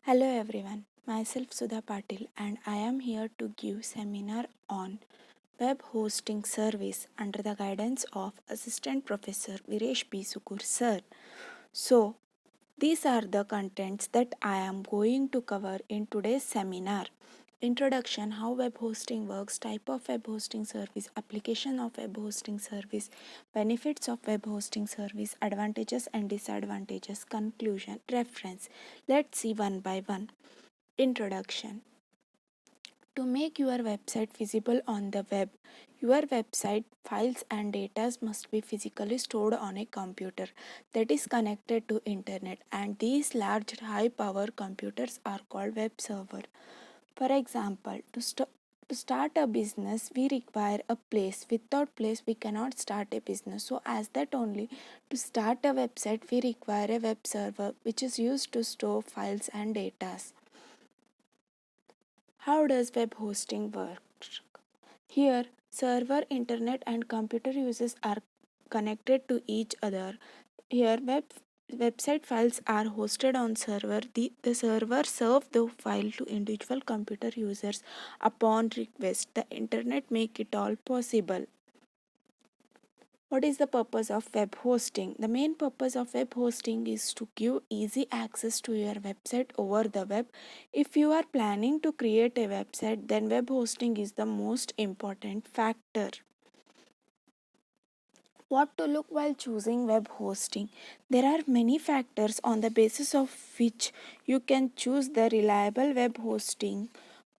Hello everyone, myself Sudha Patil and I am here to give seminar on web hosting service under the guidance of Assistant Professor Viresh B. Sukur sir. So, these are the contents that I am going to cover in today's seminar. Introduction: how web hosting works, type of web hosting service, application of web hosting service, benefits of web hosting service, advantages and disadvantages, conclusion, reference. Let's see one by one. Introduction: to make your website visible on the web, your website files and data must be physically stored on a computer that is connected to internet, and these large high power computers are called web server. For example, to start a business, we require a place. Without place, we cannot start a business. So, as that only, to start a website, we require a web server which is used to store files and data. How does web hosting work? Here, server, internet, and computer users are connected to each other. Here, website files are hosted on server. The server serves the file to individual computer users upon request. The internet make it all possible. What is the purpose of web hosting? The main purpose of web hosting is to give easy access to your website over the web. If you are planning to create a website, then web hosting is the most important factor. What to look while choosing web hosting? There are many factors on the basis of which you can choose the reliable web hosting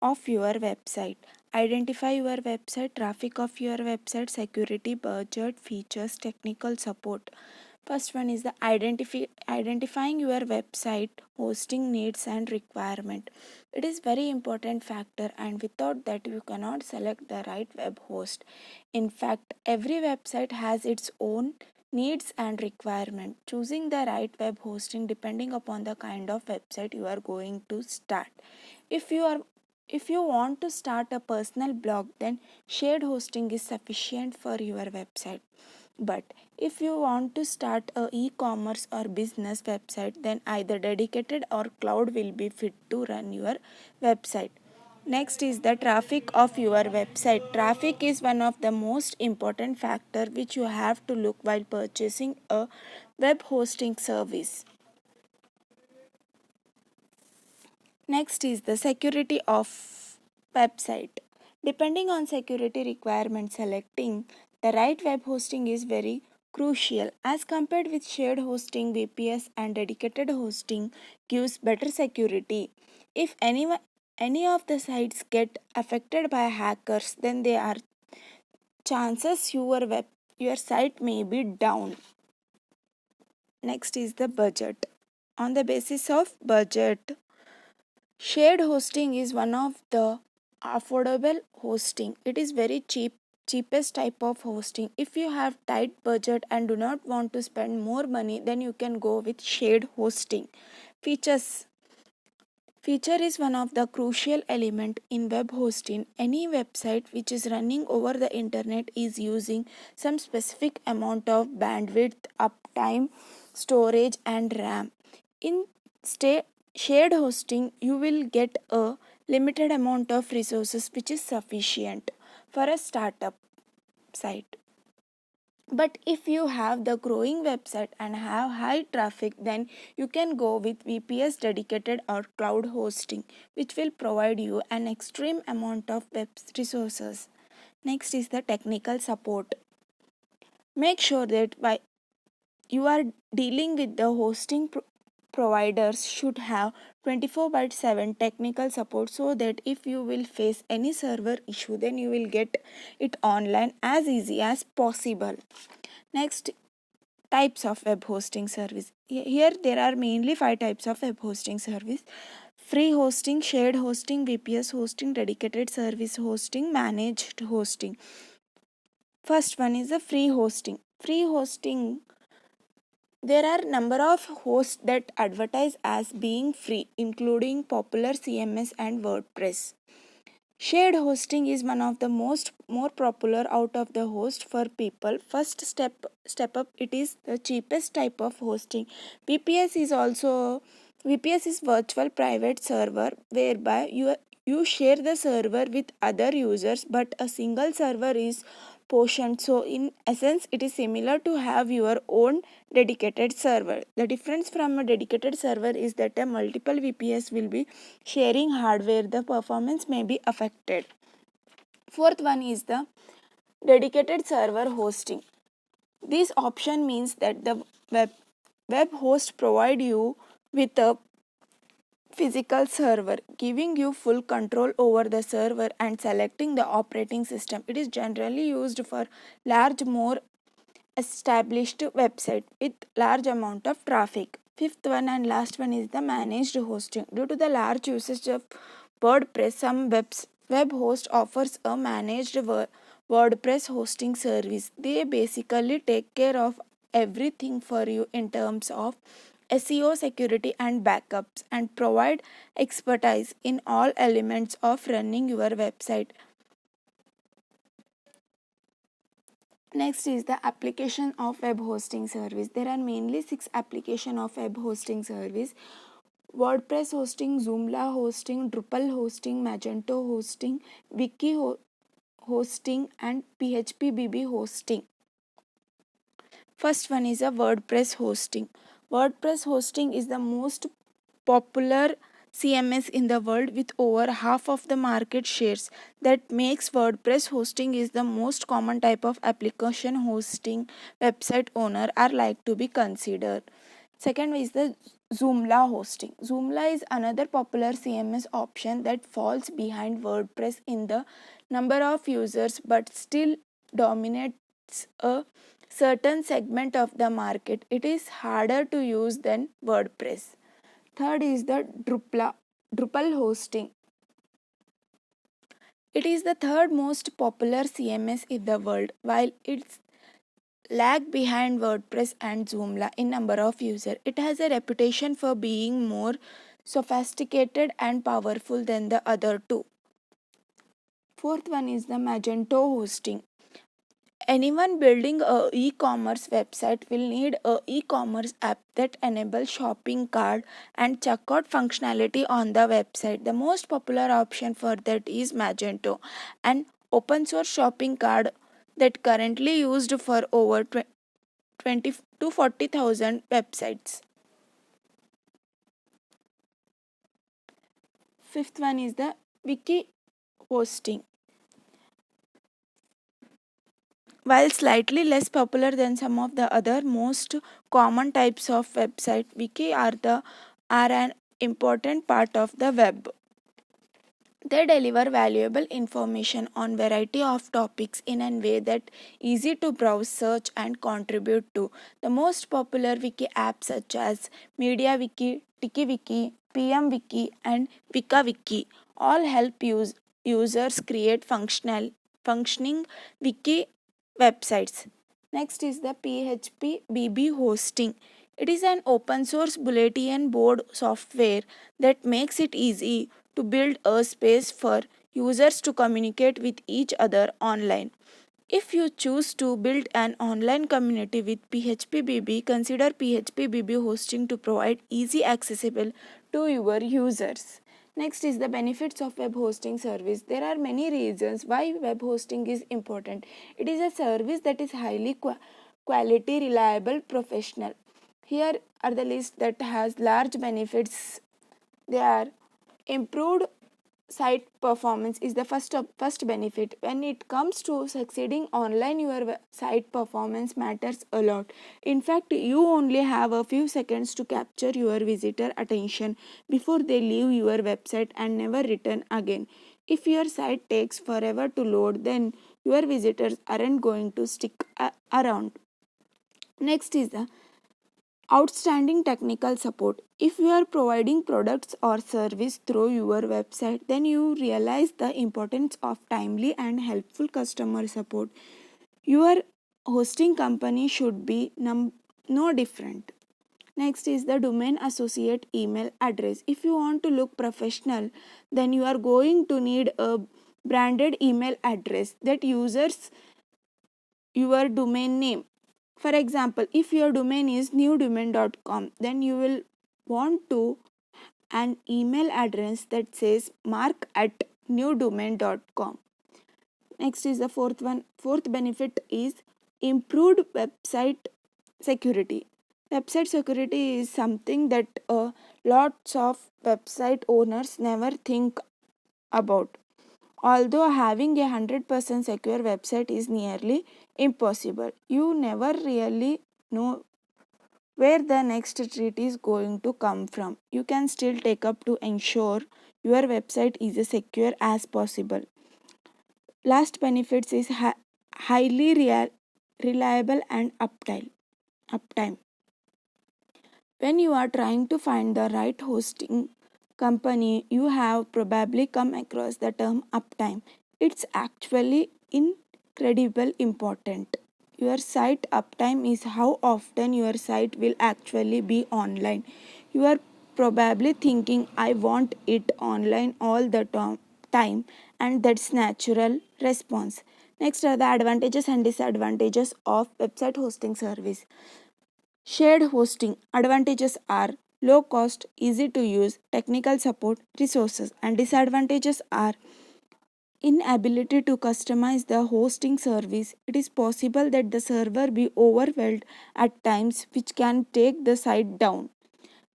of your website. Identify your website, traffic of your website, security, budget, features, technical support. First one is the identifying your website hosting needs and requirement. It is very important factor, and without that you cannot select the right web host. In fact, every website has its own needs and requirement. Choosing the right web hosting depending upon the kind of website you are going to start. If you are if you want to start a personal blog, then shared hosting is sufficient for your website. But if you want to start a e-commerce or business website, then either dedicated or cloud will be fit to run your website. Next is the traffic of your website. Traffic is one of the most important factor which you have to look while purchasing a web hosting service. Next is the security of website. Depending on security requirements, selecting the right web hosting is very crucial. As compared with shared hosting, VPS and dedicated hosting gives better security. If any of the sites get affected by hackers, then there are chances your site may be down. Next is the budget. On the basis of budget, shared hosting is one of the affordable hosting. It is very cheapest type of hosting. If you have tight budget and do not want to spend more money, then you can go with shared hosting. Features: feature is one of the crucial element in web hosting. Any website which is running over the internet is using some specific amount of bandwidth, uptime, storage and RAM. In shared hosting, you will get a limited amount of resources which is sufficient for a startup site. But if you have the growing website and have high traffic, then you can go with VPS dedicated or cloud hosting, which will provide you an extreme amount of web resources. Next is the technical support. Make sure that by you are dealing with the hosting providers should have 24 by 7 technical support, so that if you will face any server issue, then you will get it online as easy as possible. Next, types of web hosting service. Here there are mainly 5 types of web hosting service: free hosting, shared hosting, VPS hosting, dedicated service hosting, managed hosting. First one is the free hosting. Free hosting, there are number of hosts that advertise as being free, including popular CMS and WordPress. Shared hosting is one of the more popular out of the host for people. First step up, it is the cheapest type of hosting. VPS is also VPS is virtual private server whereby you share the server with other users, but a single server is portioned. So in essence it is similar to have your own dedicated server. The difference from a dedicated server is that a multiple VPS will be sharing hardware. The performance may be affected. Fourth one is the dedicated server hosting. This option means that the web host provide you with a physical server, giving you full control over the server and selecting the operating system. It is generally used for large, more established website with large amount of traffic. Fifth one and last one is the managed hosting. Due to the large usage of WordPress, some web host offers a managed WordPress hosting service. They basically take care of everything for you in terms of SEO, security, and backups, and provide expertise in all elements of running your website. Next is the application of web hosting service. There are mainly 6 application of web hosting service: WordPress hosting, Joomla hosting, Drupal hosting, Magento hosting, Wiki hosting, and PHPBB hosting. First one is a WordPress hosting. WordPress hosting is the most popular CMS in the world with over half of the market shares. That makes WordPress hosting is the most common type of application hosting website owner are like to be considered. Second is the Joomla hosting. Joomla is another popular CMS option that falls behind WordPress in the number of users but still dominates a certain segment of the market. It is harder to use than WordPress. Third is the Drupal hosting. It is the third most popular CMS in the world, while it's lag behind WordPress and Joomla in number of users. It has a reputation for being more sophisticated and powerful than the other two. Fourth one is the Magento hosting. Anyone building a e-commerce website will need a e-commerce app that enables shopping cart and checkout functionality on the website. The most popular option for that is Magento, an open source shopping cart that currently used for over 20 to 40,000 websites. Fifth one is the wiki hosting. While slightly less popular than some of the other most common types of website, wiki are an important part of the web. They deliver valuable information on variety of topics in a way that easy to browse, search, and contribute to. The most popular wiki apps such as MediaWiki, TikiWiki, PMWiki, and WikaWiki all help users create functioning wiki websites. Next is the PHPBB hosting. It is an open source bulletin board software that makes it easy to build a space for users to communicate with each other online. If you choose to build an online community with PHPBB, consider PHPBB hosting to provide easy accessible to your users. Next is the benefits of web hosting service. There are many reasons why web hosting is important. It is a service that is highly quality, reliable, professional. Here are the list that has large benefits. They are improved site performance is the first benefit. When it comes to succeeding online, your site performance matters a lot. In fact, you only have a few seconds to capture your visitor attention before they leave your website and never return again. If your site takes forever to load, then your visitors aren't going to stick around. Next is the outstanding technical support. If you are providing products or service through your website, then you realize the importance of timely and helpful customer support. Your hosting company should be no different. Next is the domain associate email address. If you want to look professional, then you are going to need a branded email address that uses your domain name. For example, if your domain is newdomain.com, then you will want to an email address that says mark@newdomain.com. Next is the fourth one. Fourth benefit is improved website security. Website security is something that lots of website owners never think about. Although having a 100% secure website is nearly impossible, you never really know where the next tweet is going to come from. You can still take up to ensure your website is as secure as possible. Last benefits is highly reliable and uptime. When you are trying to find the right hosting company, you have probably come across the term uptime. It's actually incredibly important. Your site uptime is how often your site will actually be online. You are probably thinking, I want it online all the time, and that's natural response. Next are the advantages and disadvantages of website hosting service. Shared hosting advantages are low cost, easy to use, technical support, resources, and disadvantages are inability to customize the hosting service. It is possible that the server be overwhelmed at times, which can take the site down.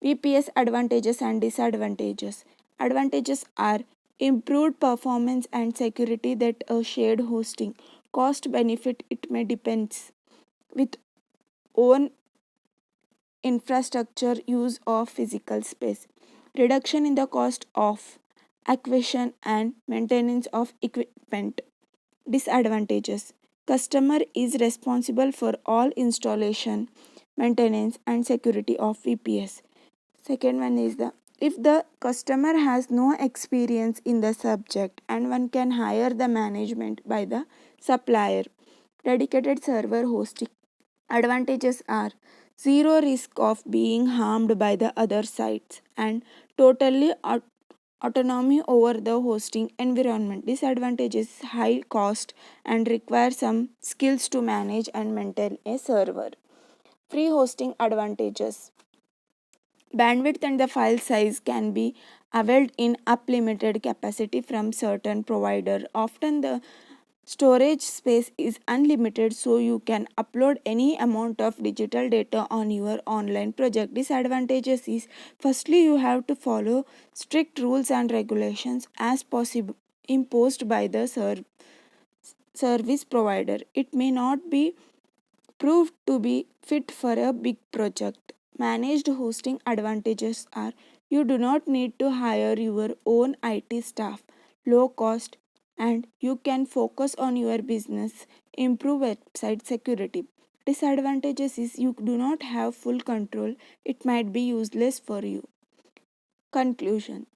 VPS advantages and disadvantages. Advantages are improved performance and security that a shared hosting. Cost benefit it may depends with own infrastructure use of physical space, reduction in the cost of acquisition and maintenance of equipment. Disadvantages: customer is responsible for all installation, maintenance, and security of VPS. Second one is the if the customer has no experience in the subject and one can hire the management by the supplier. Dedicated server hosting. Advantages are zero risk of being harmed by the other sites and totally autonomy over the hosting environment. Disadvantage is high cost and require some skills to manage and maintain a server. Free hosting advantages. Bandwidth and the file size can be availed in unlimited capacity from certain provider. Often the storage space is unlimited, so you can upload any amount of digital data on your online project. Disadvantages is firstly you have to follow strict rules and regulations as possible imposed by the service provider. It may not be proved to be fit for a big project. Managed hosting advantages are you do not need to hire your own IT staff, low cost, and you can focus on your business, improve website security. Disadvantages is you do not have full control, it might be useless for you. Conclusion: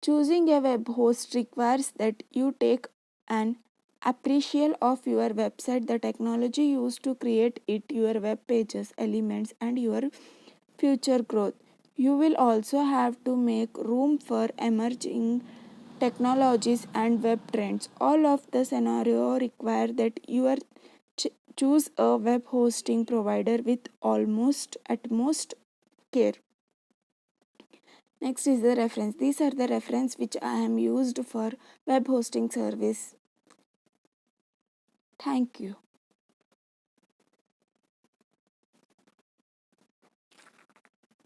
choosing a web host requires that you take an appraisal of your website, the technology used to create it, your web pages, elements, and your future growth. You will also have to make room for emerging technologies and web trends. All of the scenario require that you are choose a web hosting provider with almost at most care. Next is the reference. These are the reference which I am used for web hosting service. Thank you.